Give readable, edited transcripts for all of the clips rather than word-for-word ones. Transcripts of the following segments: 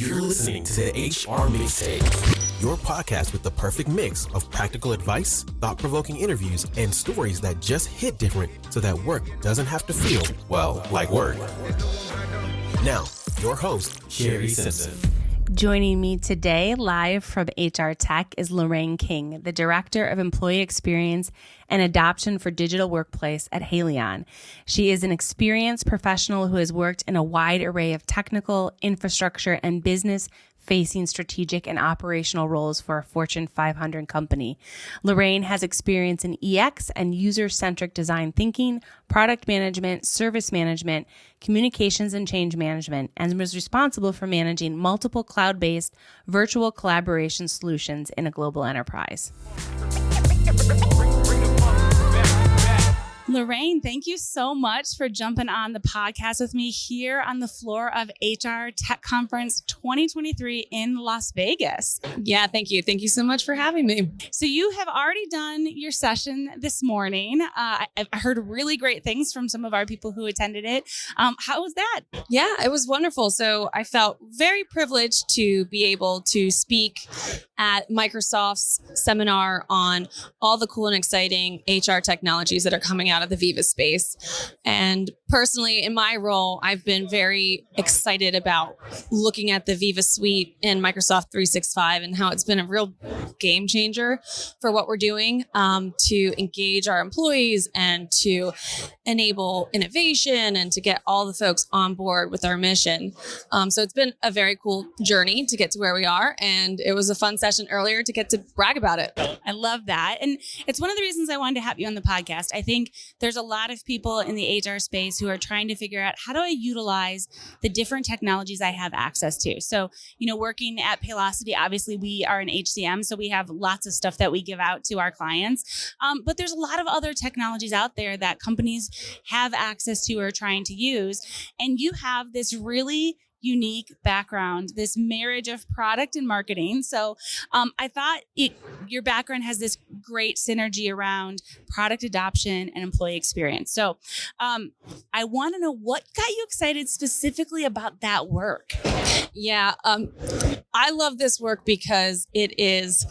You're listening to the HR Mixtape, your podcast with the perfect mix of practical advice, thought-provoking interviews, and stories that just hit different so that work doesn't have to feel, well, like work. Now, your host, Shari Simpson. Joining me today, live from HR Tech, is Lorraine King, the Director of Employee Experience and Adoption for Digital Workplace at Haleon. She is an experienced professional who has worked in a wide array of technical, infrastructure, and business-facing strategic and operational roles for a Fortune 500 company. Lorraine has experience in EX and user-centric design thinking, product management, service management, communications and change management, and was responsible for managing multiple cloud-based virtual collaboration solutions in a global enterprise. Lorraine, thank you so much for jumping on the podcast with me here on the floor of HR Tech Conference 2023 in Las Vegas. Yeah, thank you. Thank you so much for having me. So you have already done your session this morning. I heard really great things from some of our people who attended it. How was that? Yeah, it was wonderful. So I felt very privileged to be able to speak at Microsoft's seminar on all the cool and exciting HR technologies that are coming out of the Viva space. And personally, in my role, I've been very excited about looking at the Viva suite in Microsoft 365 and how it's been a real game changer for what we're doing to engage our employees and to enable innovation and to get all the folks on board with our mission. So it's been a very cool journey to get to where we are. And it was a fun session earlier to get to brag about it. I love that. And it's one of the reasons I wanted to have you on the podcast. I think there's a lot of people in the HR space who are trying to figure out, how do I utilize the different technologies I have access to? So, working at Paylocity, obviously we are an HCM, so we have lots of stuff that we give out to our clients. But there's a lot of other technologies out there that companies have access to or are trying to use. And you have this really unique background, this marriage of product and marketing. So I thought your background has this great synergy around product adoption and employee experience. So I want to know what got you excited specifically about that work. Yeah, I love this work because it is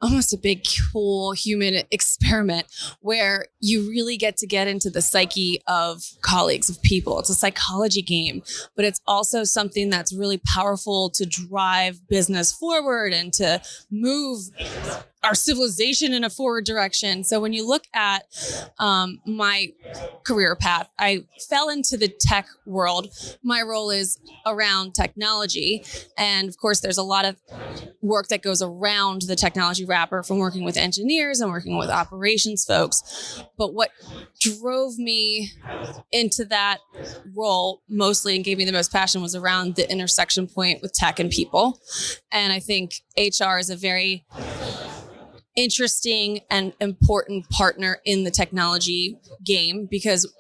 almost a big, cool human experiment where you really get to get into the psyche of colleagues, of people. It's a psychology game, but it's also something that's really powerful to drive business forward and to move our civilization in a forward direction. So when you look at my career path, I fell into the tech world. My role is around technology. And of course, there's a lot of work that goes around the technology wrapper from working with engineers and working with operations folks. But what drove me into that role mostly and gave me the most passion was around the intersection point with tech and people. And I think HR is a very interesting and important partner in the technology game because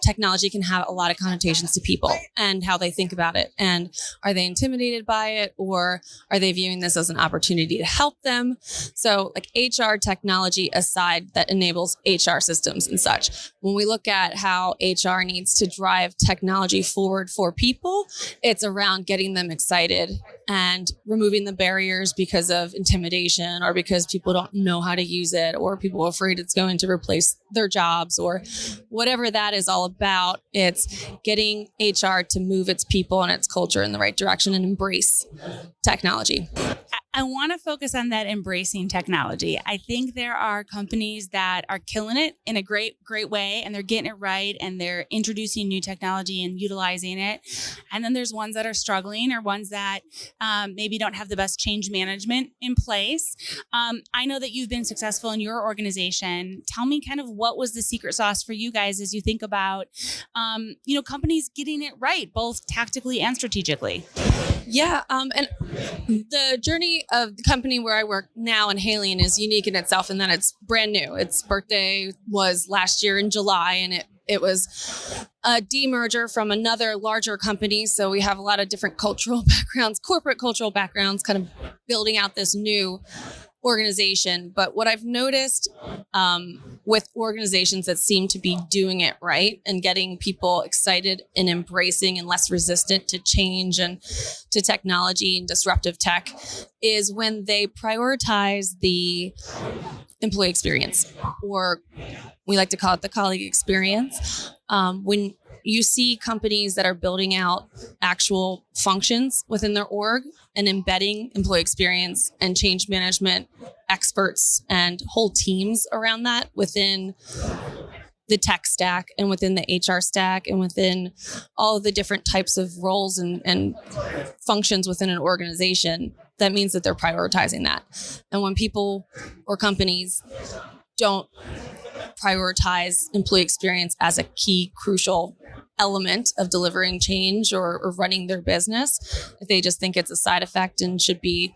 technology can have a lot of connotations to people and how they think about it. And are they intimidated by it, or are they viewing this as an opportunity to help them? So like HR technology aside that enables HR systems and such. When we look at how HR needs to drive technology forward for people, it's around getting them excited and removing the barriers because of intimidation or because people don't know how to use it or people are afraid it's going to replace their jobs or whatever that is all about. It's getting HR to move its people and its culture in the right direction and embrace technology. I want to focus on that embracing technology. I think there are companies that are killing it in a great way, and they're getting it right, and they're introducing new technology and utilizing it. And then there's ones that are struggling or ones that maybe don't have the best change management in place. I know that you've been successful in your organization. Tell me kind of what was the secret sauce for you guys as you think about, companies getting it right, both tactically and strategically. Yeah, and the journey of the company where I work now in Haleon is unique in itself in that it's brand new. Its birthday was last year in July, and it was a demerger from another larger company. So we have a lot of different cultural backgrounds, corporate cultural backgrounds, kind of building out this new organization. But what I've noticed with organizations that seem to be doing it right and getting people excited and embracing and less resistant to change and to technology and disruptive tech is when they prioritize the employee experience, or we like to call it the colleague experience. When you see companies that are building out actual functions within their org and embedding employee experience and change management experts and whole teams around that within the tech stack and within the HR stack and within all of the different types of roles and functions within an organization, that means that they're prioritizing that. And when people or companies don't prioritize employee experience as a key, crucial element of delivering change or running their business, if they just think it's a side effect and should be,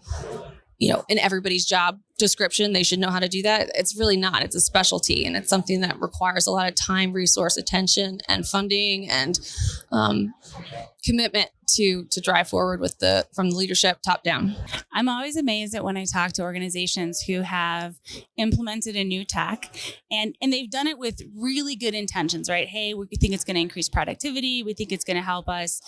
in everybody's job description, they should know how to do that. It's really not. It's a specialty, and it's something that requires a lot of time, resource, attention, and funding and commitment to drive forward from the leadership top down. I'm always amazed at when I talk to organizations who have implemented a new tech and they've done it with really good intentions, right? Hey, we think it's going to increase productivity. We think it's going to help us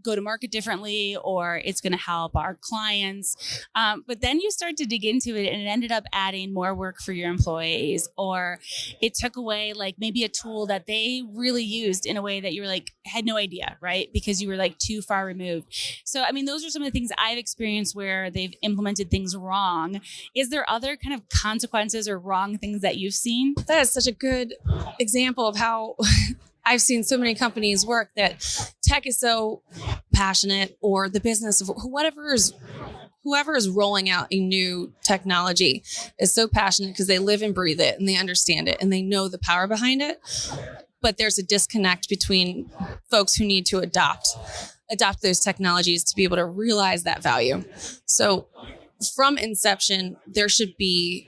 go to market differently, or it's going to help our clients. But then you start to dig into it and it ended up adding more work for your employees, or it took away like maybe a tool that they really used in a way that you were like, had no idea, right? Because you were like too far removed. So, those are some of the things I've experienced where they've implemented things wrong. Is there other kind of consequences or wrong things that you've seen? That is such a good example of how I've seen so many companies work, that tech is so passionate, or the business of whoever is rolling out a new technology is so passionate because they live and breathe it and they understand it and they know the power behind it. But there's a disconnect between folks who need to adopt those technologies to be able to realize that value. So from inception, there should be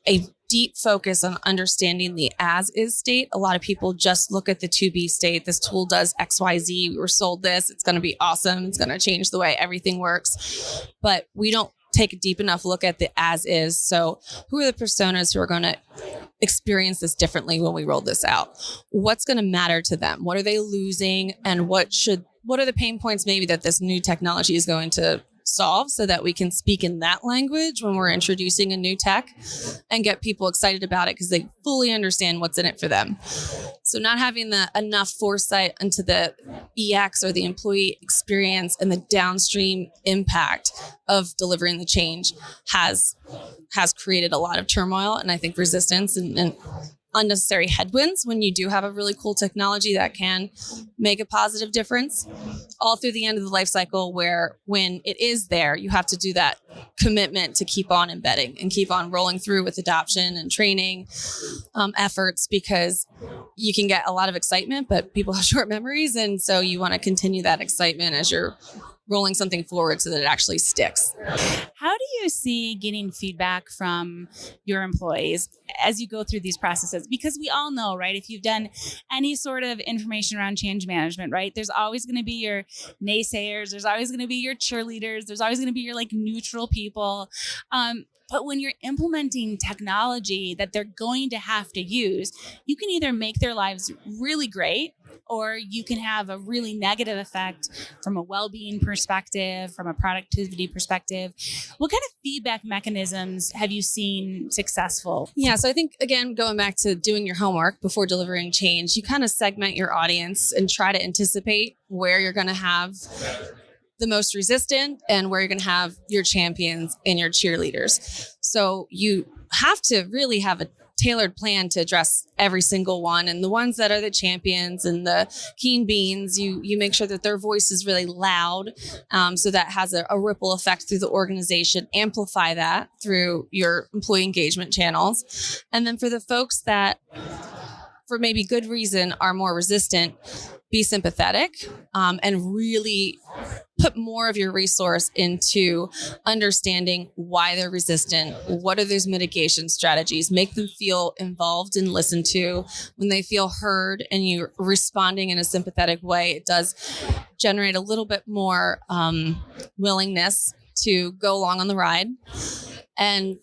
a deep focus on understanding the as-is state. A lot of people just look at the to-be state. This tool does XYZ. We were sold this. It's going to be awesome. It's going to change the way everything works. But we don't take a deep enough look at the as-is. So who are the personas who are going to experience this differently when we roll this out? What's going to matter to them? What are they losing? And what are the pain points maybe that this new technology is going to solve, so that we can speak in that language when we're introducing a new tech and get people excited about it because they fully understand what's in it for them. So not having enough foresight into the EX or the employee experience and the downstream impact of delivering the change has created a lot of turmoil and I think resistance and unnecessary headwinds when you do have a really cool technology that can make a positive difference all through the end of the life cycle, where when it is there, you have to do that commitment to keep on embedding and keep on rolling through with adoption and training efforts, because you can get a lot of excitement, but people have short memories. And so you want to continue that excitement as you're rolling something forward so that it actually sticks. How do you see getting feedback from your employees as you go through these processes? Because we all know, right, if you've done any sort of information around change management, right, there's always going to be your naysayers, there's always going to be your cheerleaders, there's always going to be your like neutral people. But when you're implementing technology that they're going to have to use, you can either make their lives really great, or you can have a really negative effect from a well-being perspective, from a productivity perspective. What kind of feedback mechanisms have you seen successful? Yeah, so I think, again, going back to doing your homework before delivering change, you kind of segment your audience and try to anticipate where you're going to have the most resistant and where you're going to have your champions and your cheerleaders. So you have to really have a tailored plan to address every single one. And the ones that are the champions and the keen beans, you make sure that their voice is really loud, so that has a ripple effect through the organization. Amplify that through your employee engagement channels. And then for the folks that, for maybe good reason, are more resistant, be sympathetic, and really put more of your resource into understanding why they're resistant. What are those mitigation strategies? Make them feel involved and listened to. When they feel heard and you're responding in a sympathetic way, it does generate a little bit more willingness to go along on the ride. And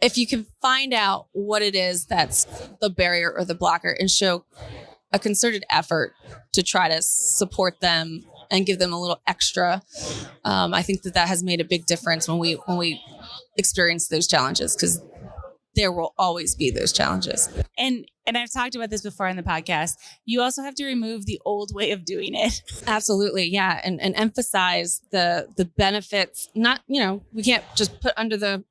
if you can find out what it is that's the barrier or the blocker and show a concerted effort to try to support them and give them a little extra, I think that has made a big difference when we experience those challenges, because there will always be those challenges. And I've talked about this before on the podcast. You also have to remove the old way of doing it. Absolutely. Yeah. And emphasize the benefits. Not, we can't just put under the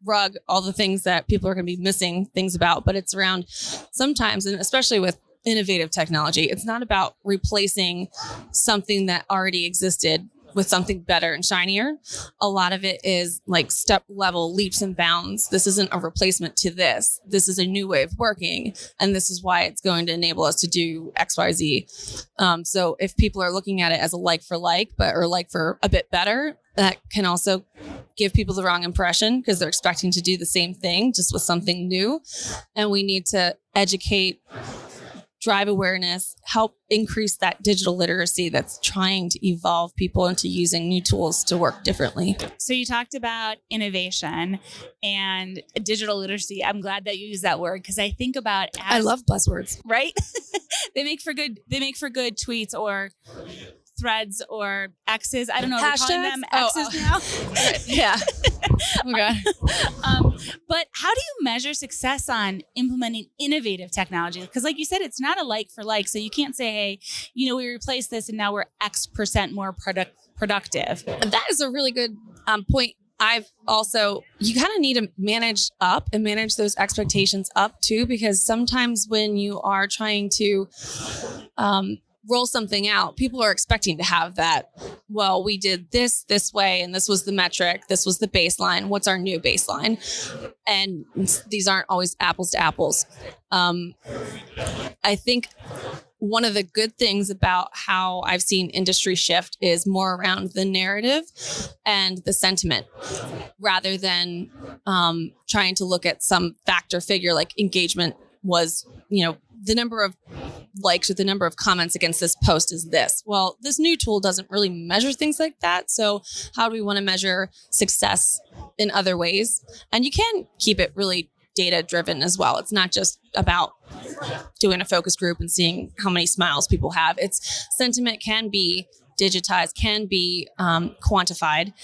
rug all the things that people are going to be missing things about, but it's around sometimes, and especially with innovative technology, it's not about replacing something that already existed with something better and shinier. A lot of it is like step level leaps and bounds. This isn't a replacement to this. This is a new way of working. And this is why it's going to enable us to do X, Y, Z. So if people are looking at it as a like for like, or like for a bit better, that can also give people the wrong impression, because they're expecting to do the same thing just with something new. And we need to educate, drive awareness, help increase that digital literacy that's trying to evolve people into using new tools to work differently. So you talked about innovation and digital literacy. I'm glad that you use that word, because I think about I love buzzwords. Right? They make for good tweets or threads or X's. I don't know. We're calling them X's now. Yeah. Oh God. But how do you measure success on implementing innovative technology? Because like you said, it's not a like for like. So you can't say, hey, we replaced this and now we're X% more productive. That is a really good point. You kind of need to manage up and manage those expectations up too, because sometimes when you are trying to roll something out, people are expecting to have that. Well, we did this way, and this was the metric. This was the baseline. What's our new baseline? And these aren't always apples to apples. I think one of the good things about how I've seen industry shift is more around the narrative and the sentiment, rather than trying to look at some factor figure like engagement was, the number of likes or the number of comments against this post is this. Well, this new tool doesn't really measure things like that. So how do we want to measure success in other ways? And you can keep it really data driven as well. It's not just about doing a focus group and seeing how many smiles people have. It's sentiment can be digitized, can be quantified.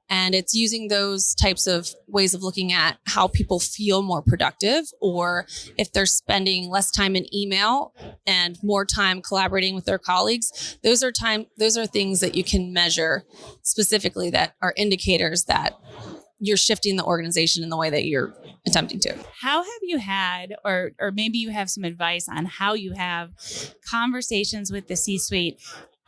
And it's using those types of ways of looking at how people feel more productive, or if they're spending less time in email and more time collaborating with their colleagues. Those are things that you can measure specifically that are indicators that you're shifting the organization in the way that you're attempting to. How have you had, or maybe you have some advice on how you have conversations with the C-suite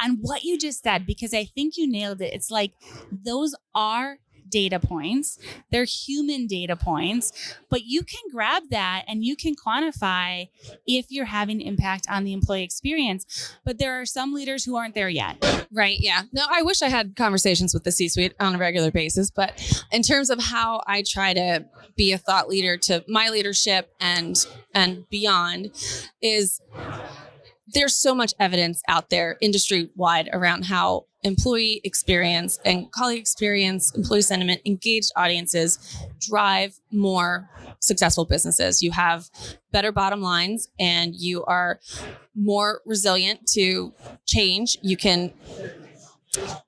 on what you just said, because I think you nailed it. It's like, those are data points. They're human data points, but you can grab that and you can quantify if you're having impact on the employee experience. But there are some leaders who aren't there yet. Right. Yeah. No, I wish I had conversations with the C-suite on a regular basis, but in terms of how I try to be a thought leader to my leadership and beyond, is there's so much evidence out there industry-wide around how employee experience and colleague experience, employee sentiment, engaged audiences drive more successful businesses. You have better bottom lines and you are more resilient to change. You can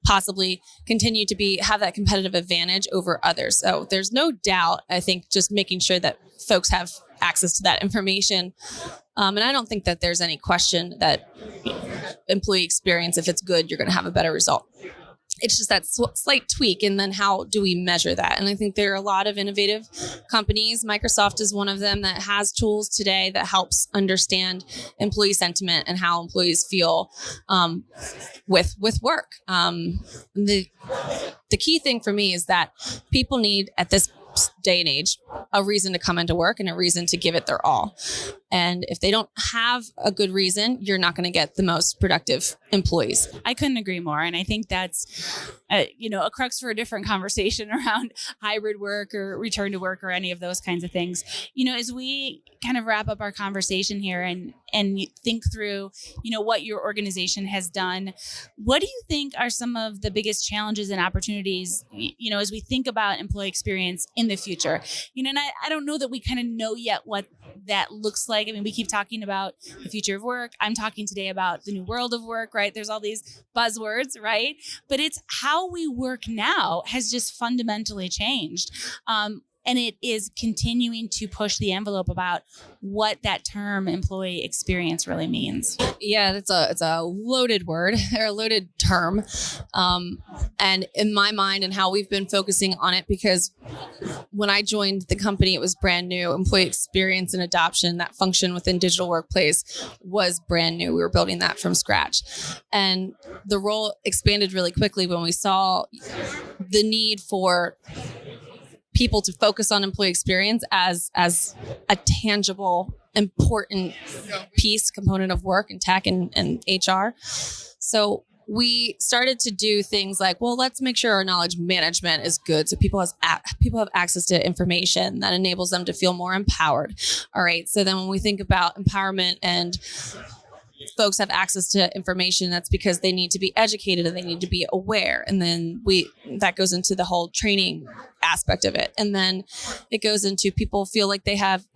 possibly continue to have that competitive advantage over others. So there's no doubt, I think, just making sure that folks have access to that information. And I don't think that there's any question that employee experience, if it's good, you're going to have a better result. It's just that slight tweak. And then how do we measure that? And I think there are a lot of innovative companies. Microsoft is one of them that has tools today that helps understand employee sentiment and how employees feel with work. The key thing for me is that people need, at this day and age, a reason to come into work and a reason to give it their all. And if they don't have a good reason, you're not going to get the most productive employees. I couldn't agree more. And I think that's, a crux for a different conversation around hybrid work or return to work or any of those kinds of things. As we kind of wrap up our conversation here and think through, what your organization has done, what do you think are some of the biggest challenges and opportunities, as we think about employee experience in the future? And I don't know that we kind of know yet what that looks like. I mean, we keep talking about the future of work. I'm talking today about the new world of work, right? There's all these buzzwords, right? But it's how we work now has just fundamentally changed. And it is continuing to push the envelope about what that term employee experience really means. Yeah, it's a loaded word or a loaded term. And in my mind and how we've been focusing on it, because when I joined the company, it was brand new. Employee experience and adoption, that function within digital workplace was brand new. We were building that from scratch. And the role expanded really quickly when we saw the need for people to focus on employee experience as a tangible, important component of work and tech and HR. So we started to do things like, well, let's make sure our knowledge management is good. So people have access to information that enables them to feel more empowered. All right. So then when we think about empowerment and folks have access to information, that's because they need to be educated and they need to be aware. And then that goes into the whole training aspect of it. And then it goes into people feel like they have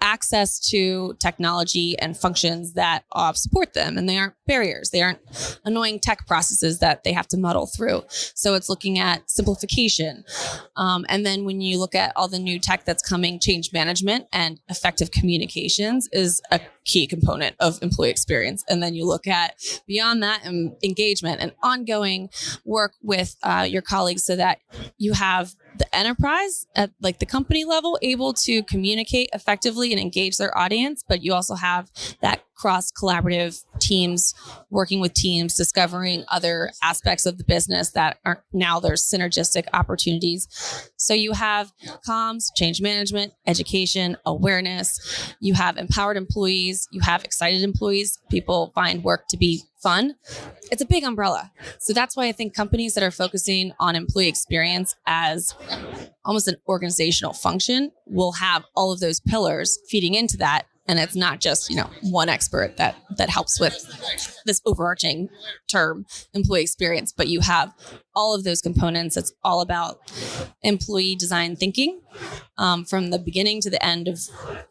access to technology and functions that support them, and they aren't barriers. They aren't annoying tech processes that they have to muddle through. So it's looking at simplification. And then when you look at all the new tech that's coming, change management and effective communications is a key component of employee experience. And then you look at beyond that engagement and ongoing work with your colleagues so that you have the enterprise at like the company level able to communicate effectively and engage their audience, but you also have that cross collaborative teams working with teams, discovering other aspects of the business that are now there's synergistic opportunities. So you have comms, change management, education, awareness, you have empowered employees, you have excited employees, people find work to be fun. It's a big umbrella. So that's why I think companies that are focusing on employee experience as almost an organizational function will have all of those pillars feeding into that. And it's not just, one expert that helps with this overarching term, employee experience, but you have all of those components. It's all about employee design thinking from the beginning to the end of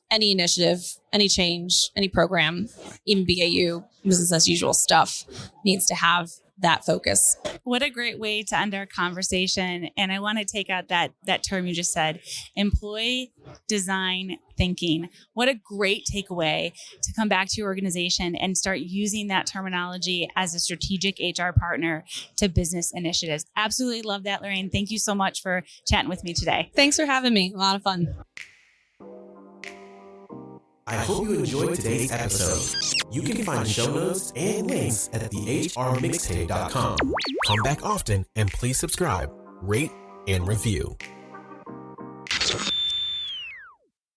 any initiative, any change, any program, even BAU, business as usual stuff needs to have that focus. What a great way to end our conversation. And I want to take out that term you just said, employee design thinking. What a great takeaway to come back to your organization and start using that terminology as a strategic HR partner to business initiatives. Absolutely love that, Lorraine. Thank you so much for chatting with me today. Thanks for having me. A lot of fun. I hope you enjoyed today's episode. You can find show notes and links at thehrmixtape.com. Come back often and please subscribe, rate, and review.